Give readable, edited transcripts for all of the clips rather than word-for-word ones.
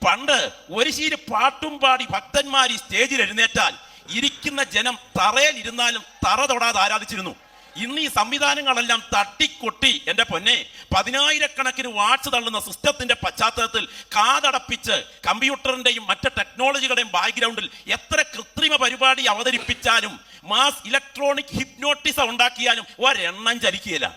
പണ്ട് ഒരു ശീല പാട്ടും പാടി ഭക്തന്മാർ ഈ സ്റ്റേജിൽ എഴുന്നേറ്റാൽ ഇരിക്കുന്ന ജനം തറയിൽ ഇരുന്നാലും തറ തൊടാതെ ആരാധിച്ചിരുന്നു. ഇന്ന് ഈ സംവിധാനങ്ങളെല്ലാം തട്ടിക്കൊട്ടി എന്റെ പൊന്നെ 10,000-കണക്കിന് വാട്സ് തള്ളുന്ന സിസ്റ്റത്തിന്റെ പശ്ചാത്തലത്തിൽ കാതടപ്പിച്ച് കമ്പ്യൂട്ടറിന്റെയും മറ്റ് ടെക്നോളജികളുടെയും ബാക്ക്ഗ്രൗണ്ടിൽ എത്ര കൃത്രിമ പരിപാടി അവതരിപ്പിച്ചാലും മാസ് ഇലക്ട്രോണിക് ഹിപ്നോട്ടിസം ഉണ്ടാക്കിയാലും ഒരെണ്ണം ചലിക്കുകയില്ല.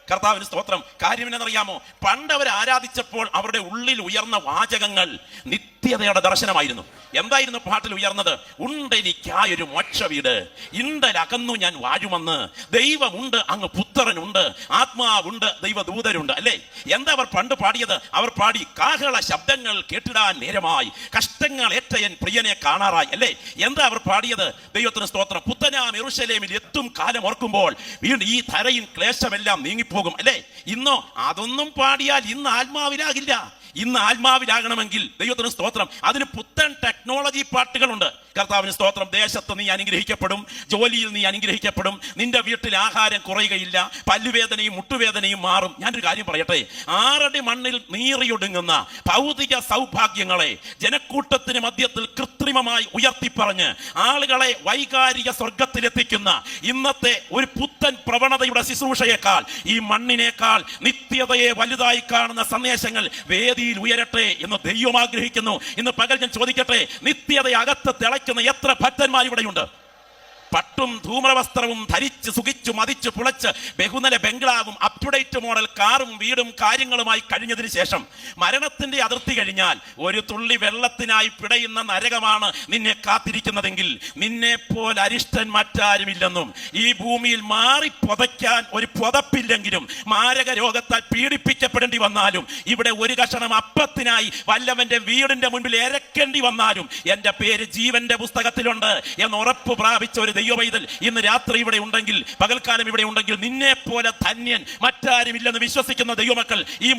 കർത്താവിന് സ്തോത്രം. കാര്യം എന്നറിയാമോ? പണ്ട് അവർ ആരാധിച്ചപ്പോൾ അവരുടെ ഉള്ളിൽ ഉയർന്ന വാചകങ്ങൾ നിത്യതയുടെ ദർശനമായിരുന്നു. എന്തായിരുന്നു പാട്ടിൽ ഉയർന്നത്? ഉണ്ടെനിക്കായൊരു മോക്ഷ വീട്, ഇണ്ടലകന്നു ഞാൻ വാഴുമെന്ന്, ദൈവമുണ്ട്, അങ്ങ് പുത്രനുണ്ട്, ആത്മാവുണ്ട്, ദൈവദൂതരുണ്ട്. അല്ലേ? എന്താ അവർ പണ്ട് പാടിയത്? അവർ പാടി കാഹള ശബ്ദങ്ങൾ കേട്ടിടാൻ നേരമായി, കഷ്ടങ്ങൾ ഏറ്റ എൻ പ്രിയനെ കാണാറായി. അല്ലേ? എന്താ അവർ പാടിയത്? ദൈവത്തിന് സ്തോത്രം. പുത്തനാം യെരൂശലേമിൽ എത്തും കാലം ഓർക്കുമ്പോൾ വീണ്ടും ഈ ധരയും ക്ലേശമെല്ലാം നീങ്ങിപ്പോകും. അല്ലേ? ഇന്നോ അതൊന്നും പാടിയാൽ ഇന്ന് ആത്മാവിലാകില്ല. ഇന്ന് ആത്മാവിലാകണമെങ്കിൽ ദൈവത്തിന് സ്തോത്രം അതിന് പുത്തൻ ടെക്നോളജി പാട്ടുകളുണ്ട്. കർത്താവിന് സ്തോത്രം. ദേശത്ത് നീ അനുഗ്രഹിക്കപ്പെടും, ജോലിയിൽ നീ അനുഗ്രഹിക്കപ്പെടും, നിന്റെ വീട്ടിൽ ആഹാരം കുറയുകയില്ല, പല്ലുവേദനയും മുട്ടുവേദനയും മാറും. ഞാനൊരു കാര്യം പറയട്ടെ, 6 അടി മണ്ണിൽ നീറിയൊടുങ്ങുന്ന ഭൗതിക സൗഭാഗ്യങ്ങളെ ജനക്കൂട്ടത്തിന് മധ്യത്തിൽ കൃത്രിമമായി ഉയർത്തിപ്പറഞ്ഞ് ആളുകളെ വൈകാരിക സ്വർഗത്തിലെത്തിക്കുന്ന ഇന്നത്തെ ഒരു പുത്തൻ പ്രവണതയുടെ ശുശ്രൂഷയേക്കാൾ, ഈ മണ്ണിനേക്കാൾ നിത്യതയെ വലുതായി കാണുന്ന സന്ദേശങ്ങൾ വേദിയിൽ ഉയരട്ടെ എന്ന് ദൈവം ആഗ്രഹിക്കുന്നു. ഇന്ന് പകൽ ഞാൻ ചോദിക്കട്ടെ, നിത്യതയകത്ത് തിളയ്ക്കുന്ന എത്ര ഭക്തന്മാർ ഇവിടെയുണ്ട്? പട്ടും ധൂമ്രവസ്ത്രവും ധരിച്ച് സുഖിച്ചു മതിച്ചു പുളച്ച് ബഹുനില ബംഗ്ലാവും അപ് ടു ഡേറ്റ് മോഡൽ കാറും വീടും കാര്യങ്ങളുമായി കഴിഞ്ഞതിന് ശേഷം മരണത്തിന്റെ അതിർത്തി കഴിഞ്ഞാൽ ഒരു തുള്ളി വെള്ളത്തിനായി പിടയുന്ന നരകമാണ് നിന്നെ കാത്തിരിക്കുന്നതെങ്കിൽ നിന്നെ പോലെ അരിഷ്ടൻ മറ്റാരുമില്ലെന്നും ഈ ഭൂമിയിൽ മാറി പുതയ്ക്കാൻ ഒരു പുതപ്പില്ലെങ്കിലും മാരക രോഗത്താൽ പീഡിപ്പിക്കപ്പെടേണ്ടി വന്നാലും ഇവിടെ ഒരു കഷണം അപ്പത്തിനായി വല്ലവന്റെ വീടിന്റെ മുൻപിൽ എരക്കേണ്ടി വന്നാലും എന്റെ പേര് ജീവന്റെ പുസ്തകത്തിലുണ്ട് എന്ന് ഉറപ്പ് പ്രാപിച്ച ഒരു ദൈവപൈതൽ ഇന്ന് രാത്രി ഇവിടെ ഉണ്ടെങ്കിൽ, പകൽക്കാലം ഇവിടെ ഉണ്ടെങ്കിൽ, നിന്നെ പോലെ ധന്യൻ മറ്റാരുമില്ലെന്ന് വിശ്വസിക്കുന്ന ദൈവമക്കൾ ഈ